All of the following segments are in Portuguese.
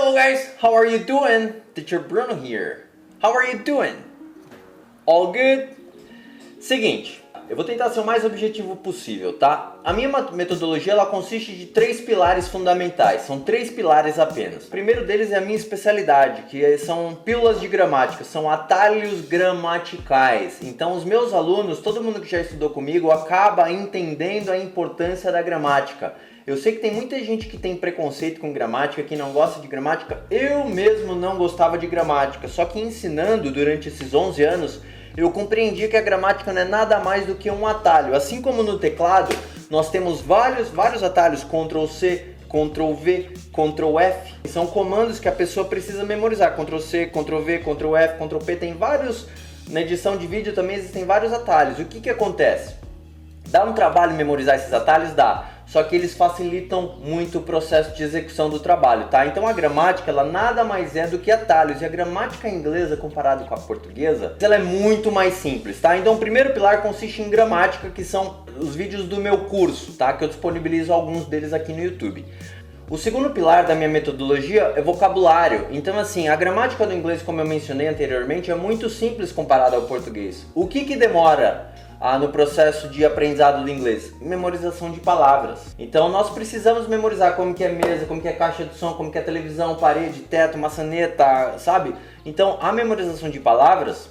Hello guys, how are you doing? Teacher Bruno here. How are you doing? All good? Seguinte, eu vou tentar ser o mais objetivo possível, tá? A minha metodologia ela consiste de 3 pilares fundamentais, são 3 pilares apenas. O primeiro deles é a minha especialidade, que são pílulas de gramática, são atalhos gramaticais. Então os meus alunos, todo mundo que já estudou comigo, acaba entendendo a importância da gramática. Eu sei que tem muita gente que tem preconceito com gramática, que não gosta de gramática. Eu mesmo não gostava de gramática, só que ensinando durante esses 11 anos, eu compreendi que a gramática não é nada mais do que um atalho. Assim como no teclado, nós temos vários atalhos, Ctrl C, Ctrl V, Ctrl F. São comandos que a pessoa precisa memorizar. Ctrl C, Ctrl V, Ctrl F, Ctrl P, tem vários. Na edição de vídeo também existem vários atalhos. O que acontece? Dá um trabalho memorizar esses atalhos? Dá. Só que eles facilitam muito o processo de execução do trabalho, tá? Então a gramática, ela nada mais é do que atalhos. E a gramática inglesa, comparada com a portuguesa, ela é muito mais simples, tá? Então o primeiro pilar consiste em gramática, que são os vídeos do meu curso, tá? Que eu disponibilizo alguns deles aqui no YouTube. O segundo pilar da minha metodologia é vocabulário. Então assim, a gramática do inglês, como eu mencionei anteriormente, é muito simples comparada ao português. O que demora no processo de aprendizado do inglês? Memorização de palavras. Então nós precisamos memorizar como que é mesa, como que é caixa de som, como que é televisão, parede, teto, maçaneta, sabe? Então a memorização de palavras,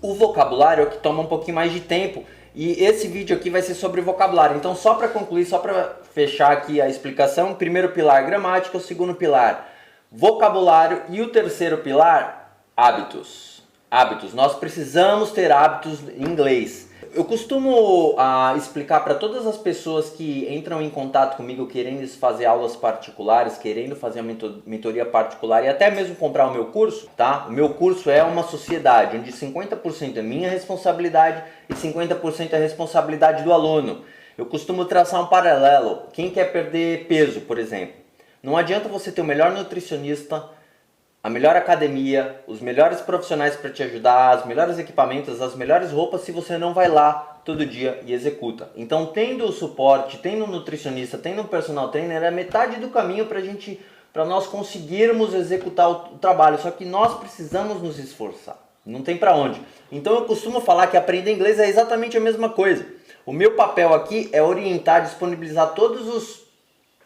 o vocabulário é o que toma um pouquinho mais de tempo. E esse vídeo aqui vai ser sobre vocabulário. Então só para concluir, só para fechar aqui a explicação, primeiro pilar gramática, o segundo pilar vocabulário e o terceiro pilar hábitos. Hábitos. Nós precisamos ter hábitos em inglês. Eu costumo explicar para todas as pessoas que entram em contato comigo querendo fazer aulas particulares, querendo fazer uma mentoria particular e até mesmo comprar o meu curso, tá? O meu curso é uma sociedade onde 50% é minha responsabilidade e 50% é responsabilidade do aluno. Eu costumo traçar um paralelo. Quem quer perder peso, por exemplo, não adianta você ter o melhor nutricionista, a melhor academia, os melhores profissionais para te ajudar, os melhores equipamentos, as melhores roupas se você não vai lá todo dia e executa. Então tendo o suporte, tendo um nutricionista, tendo um personal trainer, é metade do caminho para nós conseguirmos executar o trabalho. Só que nós precisamos nos esforçar, não tem para onde. Então eu costumo falar que aprender inglês é exatamente a mesma coisa. O meu papel aqui é orientar, disponibilizar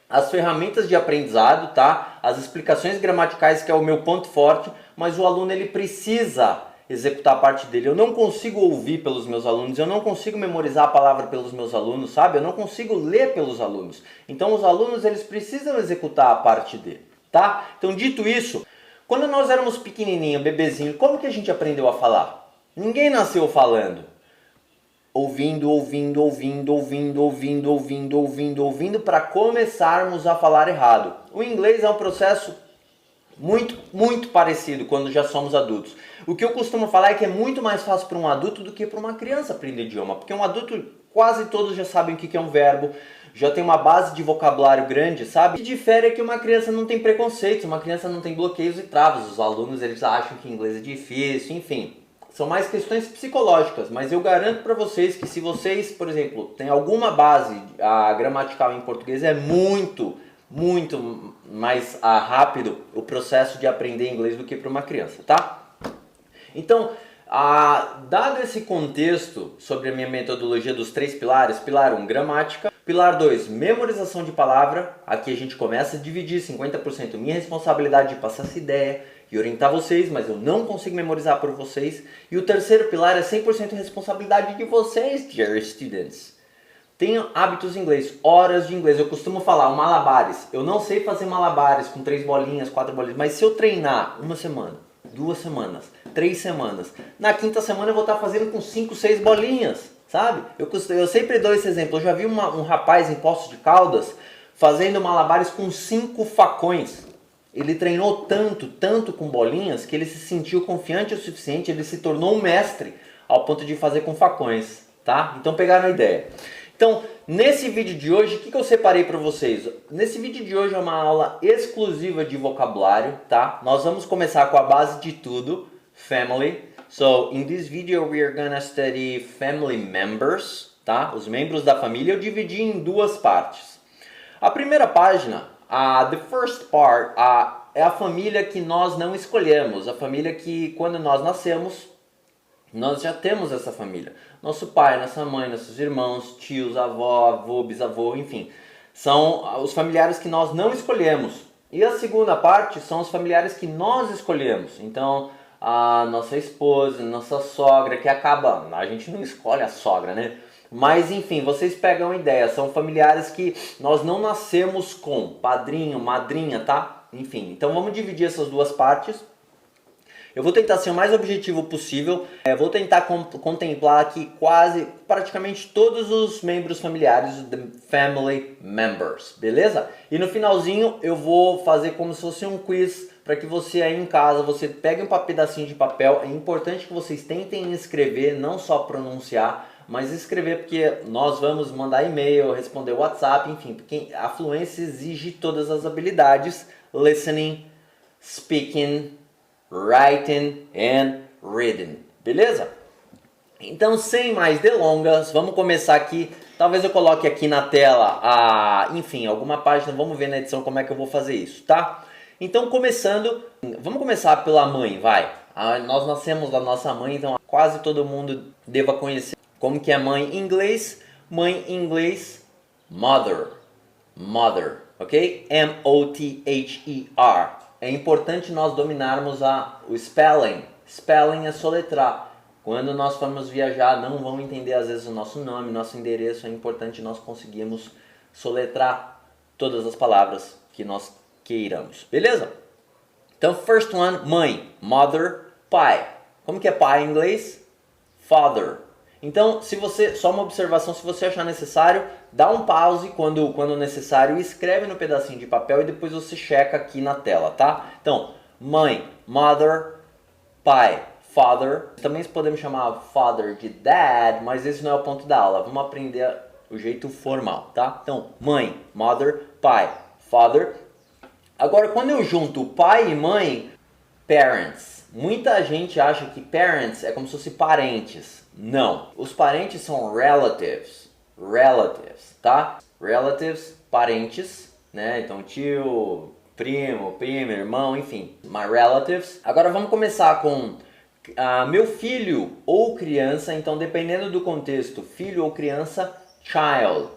as ferramentas de aprendizado, tá? As explicações gramaticais, que é o meu ponto forte, mas o aluno ele precisa executar a parte dele. Eu não consigo ouvir pelos meus alunos, eu não consigo memorizar a palavra pelos meus alunos, sabe? Eu não consigo ler pelos alunos. Então os alunos eles precisam executar a parte dele, tá? Então dito isso, quando nós éramos pequenininho, bebezinho, como que a gente aprendeu a falar? Ninguém nasceu falando. Ouvindo para começarmos a falar errado. O inglês é um processo muito parecido quando já somos adultos. O que eu costumo falar é que é muito mais fácil para um adulto do que para uma criança aprender idioma, porque um adulto quase todos já sabem o que é um verbo, já tem uma base de vocabulário grande, sabe? O que difere é que uma criança não tem preconceitos, uma criança não tem bloqueios e travas. Os alunos eles acham que inglês é difícil, enfim. São mais questões psicológicas, mas eu garanto para vocês que se vocês, por exemplo, têm alguma base gramatical em português, é muito mais rápido o processo de aprender inglês do que para uma criança, tá? Então, dado esse contexto sobre a minha metodologia dos 3 pilares, pilar 1, gramática, pilar 2, memorização de palavra, aqui a gente começa a dividir 50% minha responsabilidade de passar essa ideia e orientar vocês, mas eu não consigo memorizar por vocês. E o terceiro pilar é 100% responsabilidade de vocês, dear students. Tenham hábitos em inglês, horas de inglês. Eu costumo falar, malabares. Eu não sei fazer malabares com 3 bolinhas, 4 bolinhas, mas se eu treinar 1 semana, 2 semanas, 3 semanas, na 5ª semana eu vou estar fazendo com 5, 6 bolinhas, sabe? Eu sempre dou esse exemplo. Eu já vi um rapaz em Poços de Caldas fazendo malabares com 5 facões. Ele treinou tanto com bolinhas que ele se sentiu confiante o suficiente, ele se tornou um mestre ao ponto de fazer com facões, tá? Então pegaram a ideia. Então, nesse vídeo de hoje, o que eu separei para vocês? Nesse vídeo de hoje é uma aula exclusiva de vocabulário, tá? Nós vamos começar com a base de tudo, family. So, in this video we are gonna study family members, tá? Os membros da família. Eu dividi em 2 partes. A primeira página, the first part, é a família que nós não escolhemos, a família que quando nós nascemos, nós já temos essa família. Nosso pai, nossa mãe, nossos irmãos, tios, avó, avô, bisavô, enfim. São os familiares que nós não escolhemos. E a segunda parte são os familiares que nós escolhemos. Então, a nossa esposa, nossa sogra, que acaba... A gente não escolhe a sogra, né? Mas enfim, vocês pegam a ideia. São familiares que nós não nascemos com. Padrinho, madrinha, tá? Enfim, então vamos dividir essas duas partes. Eu vou tentar ser o mais objetivo possível. Vou tentar contemplar aqui praticamente todos os membros familiares, the family members, beleza? E no finalzinho eu vou fazer como se fosse um quiz para que você aí em casa, você pegue um pedacinho de papel. É importante que vocês tentem escrever, não só pronunciar, mas escrever, porque nós vamos mandar e-mail, responder WhatsApp, enfim, porque a fluência exige todas as habilidades: listening, speaking, writing and reading, beleza? Então, sem mais delongas, vamos começar aqui. Talvez eu coloque aqui na tela, enfim, alguma página. Vamos ver na edição como é que eu vou fazer isso, tá? Então, vamos começar pela mãe, vai. Nós nascemos da nossa mãe, então quase todo mundo deva conhecer como que é mãe em inglês. Mãe em inglês, mother, mother, ok? M-O-T-H-E-R. É importante nós dominarmos o spelling. Spelling é soletrar. Quando nós formos viajar, não vão entender às vezes o nosso nome, nosso endereço. É importante nós conseguirmos soletrar todas as palavras que nós queiramos. Beleza? Então, first one, mãe. Mother, pai. Como que é pai em inglês? Father. Então, só uma observação, se você achar necessário, dá um pause quando necessário e escreve no pedacinho de papel e depois você checa aqui na tela, tá? Então, mãe, mother, pai, father. Também podemos chamar father de dad, mas esse não é o ponto da aula. Vamos aprender o jeito formal, tá? Então, mãe, mother, pai, father. Agora, quando eu junto pai e mãe, parents. Muita gente acha que parents é como se fosse parentes. Não. Os parentes são relatives. Relatives, tá? Relatives, parentes, né? Então, tio, prima, irmão, enfim. My relatives. Agora vamos começar com meu filho ou criança. Então, dependendo do contexto, filho ou criança, child.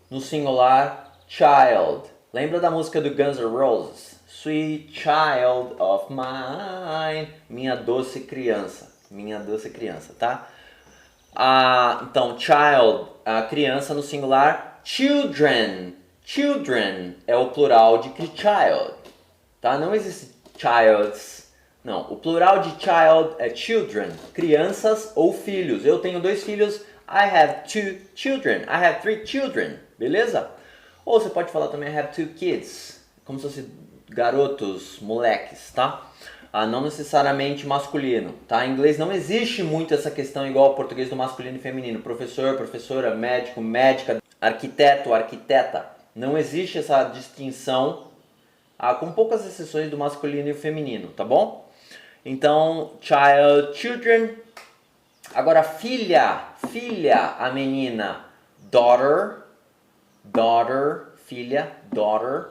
No singular, child. Lembra da música do Guns N' Roses? Sweet child of mine. Minha doce criança. Minha doce criança, tá? Então, child, a criança no singular. Children. Children é o plural de child. Tá? Não existe childs. Não, o plural de child é children. Crianças ou filhos. Eu tenho 2 filhos. I have 2 children. I have 3 children. Beleza? Ou você pode falar também I have 2 kids. Como se fosse garotos, moleques, tá? Não necessariamente masculino, tá? Em inglês não existe muito essa questão igual ao português do masculino e feminino. Professor, professora, médico, médica, arquiteto, arquiteta. Não existe essa distinção, com poucas exceções do masculino e feminino, tá bom? Então, child, children. Agora, filha, a menina, daughter, filha, daughter.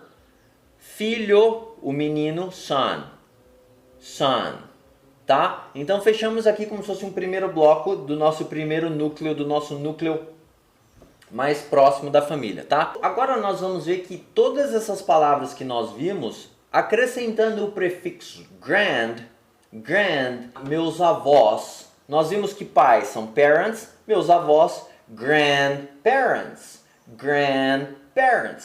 Filho, o menino, son, tá? Então fechamos aqui como se fosse um primeiro bloco do nosso primeiro núcleo, do nosso núcleo mais próximo da família, tá? Agora nós vamos ver que todas essas palavras que nós vimos, acrescentando o prefixo grand, meus avós, nós vimos que pais são parents, meus avós, grandparents.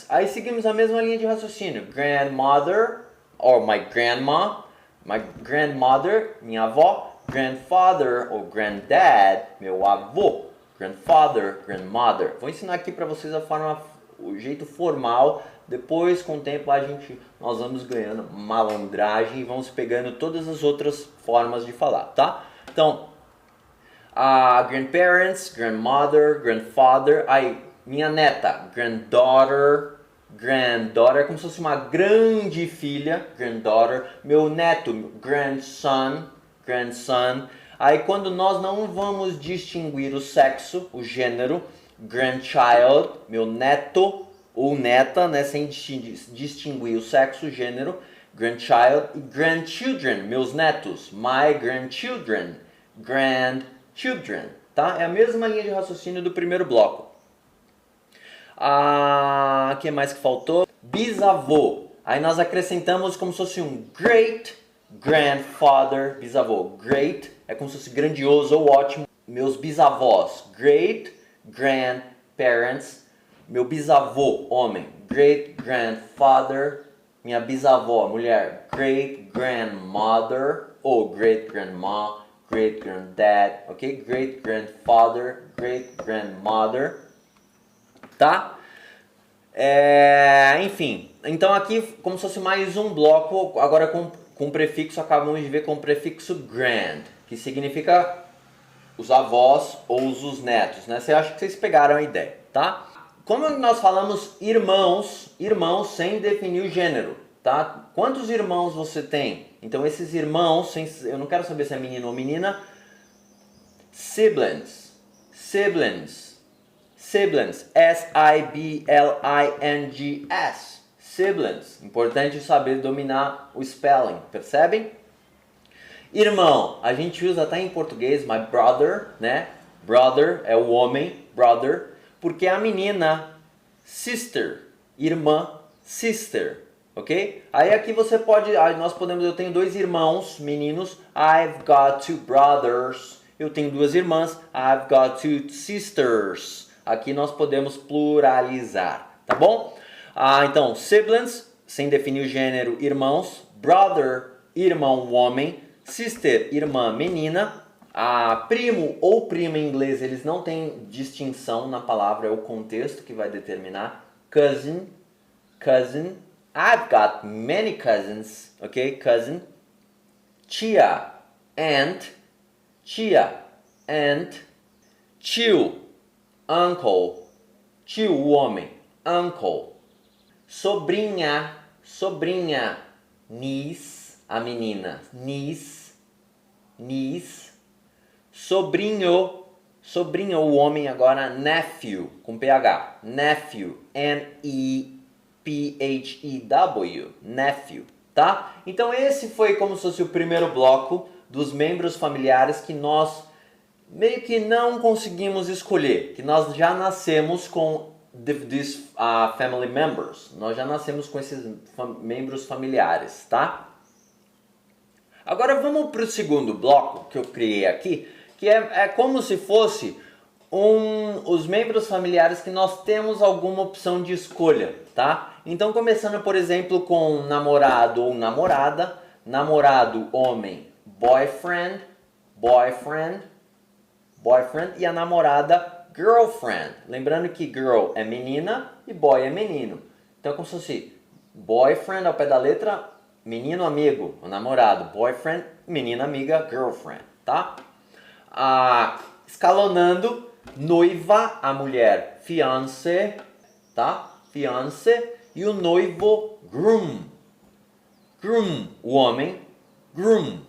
Aí seguimos a mesma linha de raciocínio. Grandmother, or my grandma, my grandmother, minha avó. Grandfather ou granddad, meu avô. Grandfather, grandmother. Vou ensinar aqui para vocês o jeito formal. Depois, com o tempo, nós vamos ganhando malandragem e vamos pegando todas as outras formas de falar, tá? Então, grandparents, grandmother, grandfather. Aí, minha neta, granddaughter é como se fosse uma grande filha, granddaughter. Meu neto, grandson. Aí quando nós não vamos distinguir o sexo, o gênero, grandchild, meu neto ou neta, né, sem distinguir o sexo, o gênero. grandchild e grandchildren, meus netos. My grandchildren, grandchildren, tá? É a mesma linha de raciocínio do primeiro bloco. O que mais que faltou? Bisavô. Aí nós acrescentamos como se fosse um great grandfather, bisavô. Great é como se fosse grandioso ou ótimo. Meus bisavós, great grandparents. Meu bisavô, homem, great grandfather. Minha bisavó, mulher, great grandmother ou great grandma, great granddad, ok? Great grandfather, great grandmother, tá? Enfim, então aqui como se fosse mais um bloco, agora com prefixo, acabamos de ver com o prefixo grand, que significa os avós ou os netos, né? Você acha que vocês pegaram a ideia, tá? Como nós falamos irmãos sem definir o gênero, tá? Quantos irmãos você tem? Então esses irmãos, eu não quero saber se é menino ou menina. Siblings, S-I-B-L-I-N-G-S, siblings. Importante saber dominar o spelling, percebem? Irmão, a gente usa até em português, my brother, né? Brother é o homem, brother. Porque a menina, sister, irmã, sister, ok? Aí aqui você pode, eu tenho 2 irmãos meninos, I've got 2 brothers. Eu tenho 2 irmãs, I've got 2 sisters. Aqui nós podemos pluralizar, tá bom? Então, siblings, sem definir o gênero, irmãos, brother, irmão, homem, sister, irmã, menina. Primo ou prima em inglês, eles não têm distinção na palavra, é o contexto que vai determinar. Cousin, I've got many cousins, ok? Cousin. Tia, aunt. Tio, uncle. Tio, o homem, uncle. Sobrinha, niece, a menina, niece. Sobrinho, o homem agora, nephew, com PH, nephew, N-E-P-H-E-W, nephew, tá? Então esse foi como se fosse o primeiro bloco dos membros familiares que nós meio que não conseguimos escolher, que nós já nascemos com these family members, nós já nascemos com esses membros familiares, tá? Agora vamos para o segundo bloco que eu criei aqui, que é como se fosse os membros familiares que nós temos alguma opção de escolha, tá? Então começando, por exemplo, com namorado ou namorada. Namorado, homem, boyfriend, e a namorada, girlfriend. Lembrando que girl é menina e boy é menino. Então é como se fosse boyfriend ao pé da letra, menino amigo, o namorado, boyfriend, menina amiga, girlfriend, tá? Escalonando, noiva, a mulher, fiancé, tá? Fiancé, e o noivo, groom, o homem, groom.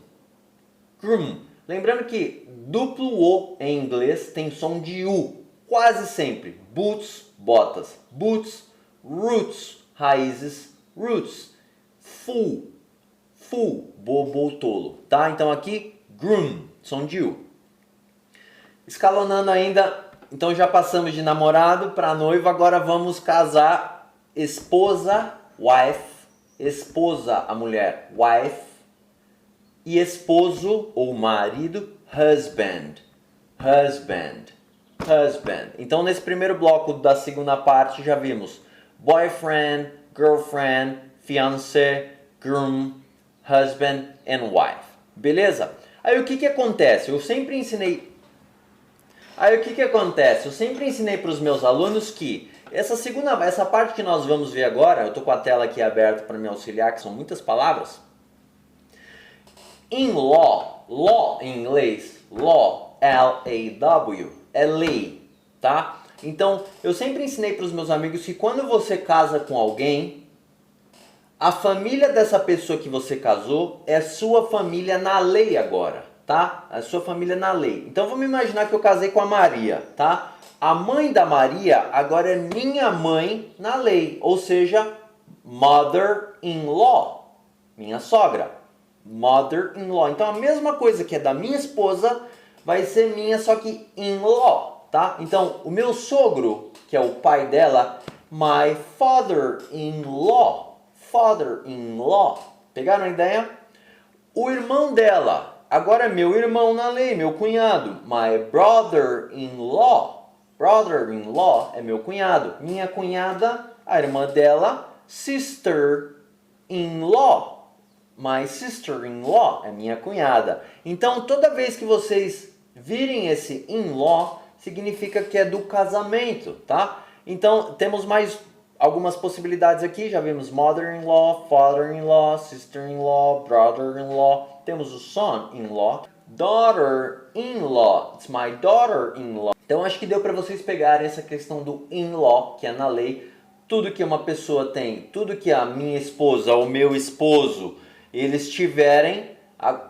Lembrando que duplo O em inglês tem som de U, quase sempre. Boots, botas. Boots, roots, raízes, roots. Fool, bobo ou tolo, tá? Então aqui, groom, som de U. Escalonando ainda, então já passamos de namorado para noivo, agora vamos casar. Esposa, wife, esposa, a mulher, wife, e esposo ou marido, husband. Então nesse primeiro bloco da segunda parte já vimos boyfriend, girlfriend, fiancé, groom, husband and wife. Beleza? Aí o que acontece? Eu sempre ensinei para os meus alunos que essa parte que nós vamos ver agora, eu estou com a tela aqui aberta para me auxiliar, que são muitas palavras. Em law em inglês, law, L-A-W, é lei, tá? Então, eu sempre ensinei para os meus amigos que quando você casa com alguém, a família dessa pessoa que você casou é sua família na lei agora, tá? A sua família na lei. Então, vamos imaginar que eu casei com a Maria, tá? A mãe da Maria agora é minha mãe na lei, ou seja, mother-in-law. minha sogra. Mother-in-law. Então a mesma coisa que é da minha esposa vai ser minha, só que in-law, tá? Então o meu sogro, que é o pai dela, my father-in-law. Father-in-law. Pegaram a ideia? O irmão dela, agora é meu irmão na lei, meu cunhado. My brother-in-law. Brother-in-law é meu cunhado. Minha cunhada, a irmã dela, sister-in-law. My sister-in-law é minha cunhada. Então, toda vez que vocês virem esse in-law, significa que é do casamento, tá? Então, temos mais algumas possibilidades aqui. Já vimos mother-in-law, father-in-law, sister-in-law, brother-in-law. Temos o son-in-law, daughter-in-law. It's my daughter-in-law. Então, acho que deu para vocês pegarem essa questão do in-law, que é na lei. Tudo que uma pessoa tem, tudo que a minha esposa ou meu esposo eles tiverem,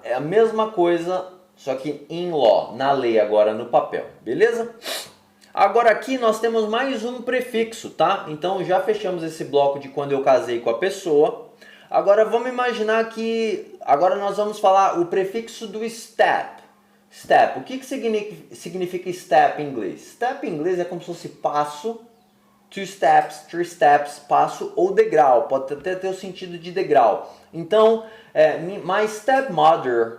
é a mesma coisa, só que in-law, na lei agora no papel, beleza? Agora aqui nós temos mais um prefixo, tá? Então já fechamos esse bloco de quando eu casei com a pessoa. Agora vamos imaginar que, agora nós vamos falar o prefixo do step. Step, o que significa step em inglês? Step em inglês é como se fosse passo, two steps, three steps, passo ou degrau, pode até ter o sentido de degrau. Então, my stepmother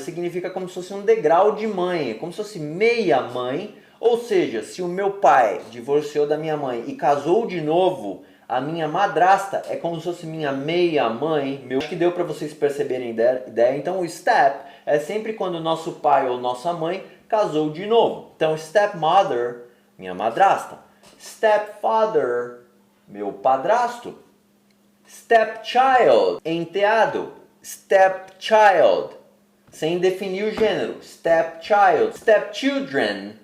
significa como se fosse um degrau de mãe, como se fosse meia mãe, ou seja, se o meu pai divorciou da minha mãe e casou de novo, a minha madrasta é como se fosse minha meia mãe. Acho que deu para vocês perceberem a ideia. Então, o step é sempre quando o nosso pai ou nossa mãe casou de novo. Então, stepmother, minha madrasta. Stepfather, meu padrasto. Stepchild, enteado. Stepchild, sem definir o gênero. Stepchild. Stepchildren,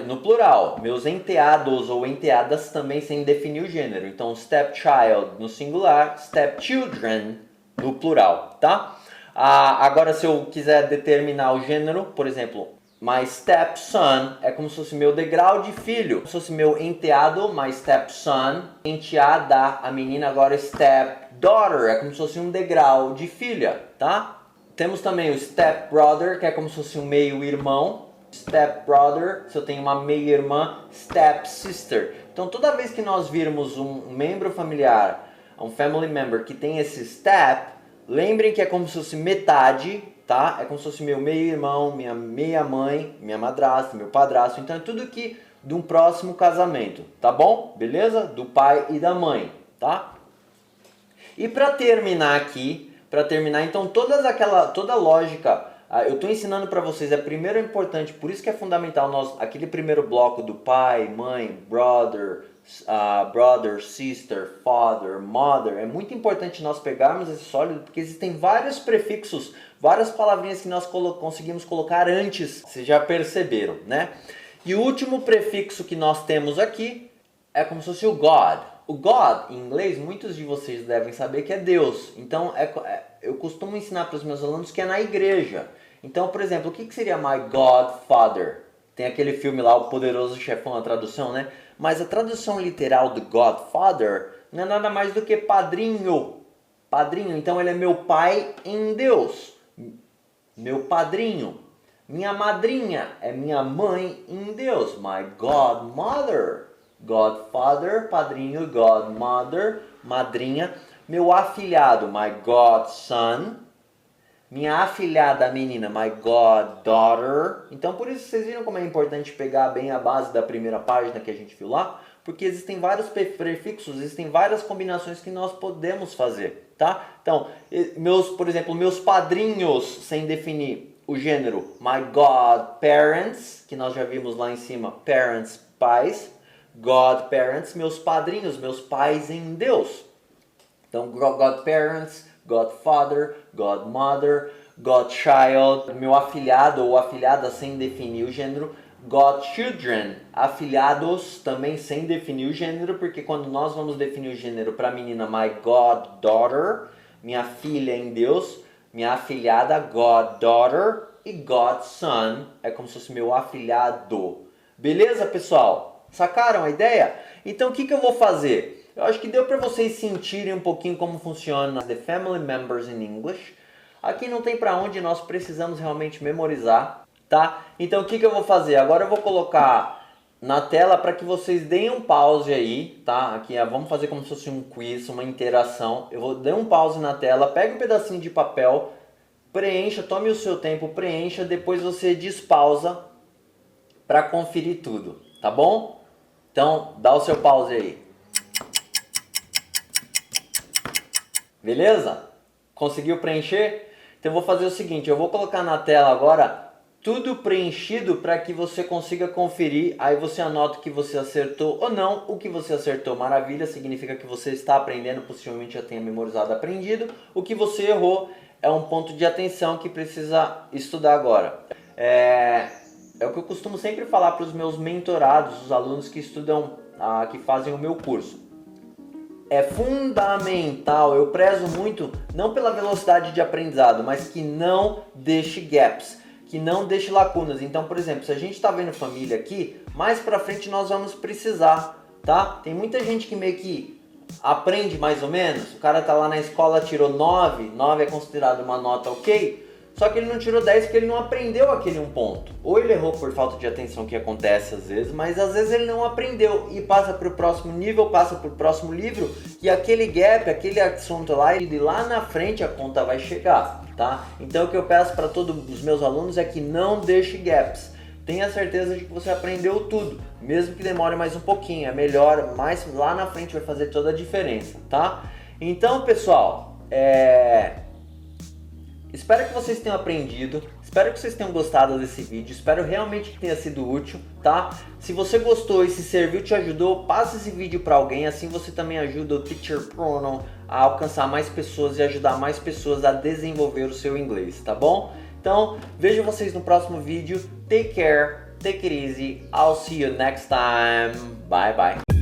no plural. Meus enteados ou enteadas também sem definir o gênero. Então, stepchild no singular, stepchildren no plural, tá? Agora, se eu quiser determinar o gênero, por exemplo, my stepson é como se fosse meu degrau de filho. Como se fosse meu enteado, my stepson. Enteada, a menina agora stepdaughter, é como se fosse um degrau de filha, tá? Temos também o stepbrother, que é como se fosse um meio-irmão. Stepbrother, se eu tenho uma meia-irmã, stepsister. Então toda vez que nós virmos um membro familiar, um family member que tem esse step, lembrem que é como se fosse metade, tá? É como se fosse meu meio-irmão, minha meia-mãe, minha madrasta, meu padrasto. Então é tudo que de um próximo casamento, tá bom? Beleza? Do pai e da mãe, tá? E para terminar aqui, então toda a lógica, eu estou ensinando para vocês, primeiro é importante, por isso que é fundamental aquele primeiro bloco do pai, mãe, brother, sister, father, mother, é muito importante nós pegarmos esse sólido, porque existem vários prefixos, várias palavrinhas que nós conseguimos colocar antes, vocês já perceberam, né? E o último prefixo que nós temos aqui é como se fosse o God. O God, em inglês, muitos de vocês devem saber que é Deus. Então, eu costumo ensinar para os meus alunos que é na igreja. Então, por exemplo, o que seria my Godfather? Tem aquele filme lá, O Poderoso Chefão, a tradução, né? Mas a tradução literal do Godfather não é nada mais do que padrinho. Padrinho, então ele é meu pai em Deus. Meu padrinho. Minha madrinha é minha mãe em Deus. My godmother. Godfather, padrinho, godmother, madrinha. Meu afilhado, my godson. Minha afilhada menina, my goddaughter. Então por isso vocês viram como é importante pegar bem a base da primeira página que a gente viu lá, porque existem vários prefixos, existem várias combinações que nós podemos fazer, tá? Então, por exemplo, meus padrinhos, sem definir o gênero, my godparents, que nós já vimos lá em cima, parents, pais, godparents, meus padrinhos, meus pais em Deus. Então, godparents, godfather, godmother, godchild, meu afilhado ou afilhada sem definir o gênero, godchildren, afilhados também sem definir o gênero, porque quando nós vamos definir o gênero para a menina, my goddaughter, minha filha em Deus, minha afilhada, goddaughter, e godson é como se fosse meu afilhado. Beleza, pessoal? Sacaram a ideia? Então, o que eu vou fazer? Eu acho que deu para vocês sentirem um pouquinho como funciona the family members in English. Aqui não tem para onde, nós precisamos realmente memorizar, tá? Então o que eu vou fazer? Agora eu vou colocar na tela para que vocês deem um pause aí, tá? Aqui vamos fazer como se fosse um quiz, uma interação. Eu vou dar um pause na tela, pega um pedacinho de papel, preencha, tome o seu tempo, preencha, depois você despausa para conferir tudo, tá bom? Então dá o seu pause aí. Beleza? Conseguiu preencher? Então eu vou fazer o seguinte, eu vou colocar na tela agora tudo preenchido para que você consiga conferir, aí você anota o que você acertou ou não. O que você acertou, maravilha, significa que você está aprendendo, possivelmente já tenha memorizado, aprendido. O que você errou é um ponto de atenção que precisa estudar agora. É o que eu costumo sempre falar para os meus mentorados, os alunos que estudam, que fazem o meu curso. É fundamental, eu prezo muito, não pela velocidade de aprendizado, mas que não deixe gaps, que não deixe lacunas. Então, por exemplo, se a gente está vendo família aqui, mais pra frente nós vamos precisar, tá? Tem muita gente que meio que aprende mais ou menos, o cara tá lá na escola, tirou 9 é considerado uma nota ok, só que ele não tirou 10 porque ele não aprendeu aquele um ponto. Ou ele errou por falta de atenção, que acontece às vezes, mas às vezes ele não aprendeu e passa para o próximo nível, passa para o próximo livro, e aquele gap, aquele assunto lá, e lá na frente a conta vai chegar, tá? Então o que eu peço para todos os meus alunos é que não deixe gaps. Tenha certeza de que você aprendeu tudo, mesmo que demore mais um pouquinho, é melhor, mas lá na frente vai fazer toda a diferença, tá? Então, pessoal, espero que vocês tenham aprendido, espero que vocês tenham gostado desse vídeo, espero realmente que tenha sido útil, tá? Se você gostou e se serviu, te ajudou, passa esse vídeo para alguém, assim você também ajuda o Teacher Bruno a alcançar mais pessoas e ajudar mais pessoas a desenvolver o seu inglês, tá bom? Então, vejo vocês no próximo vídeo, take care, take it easy, I'll see you next time, bye bye.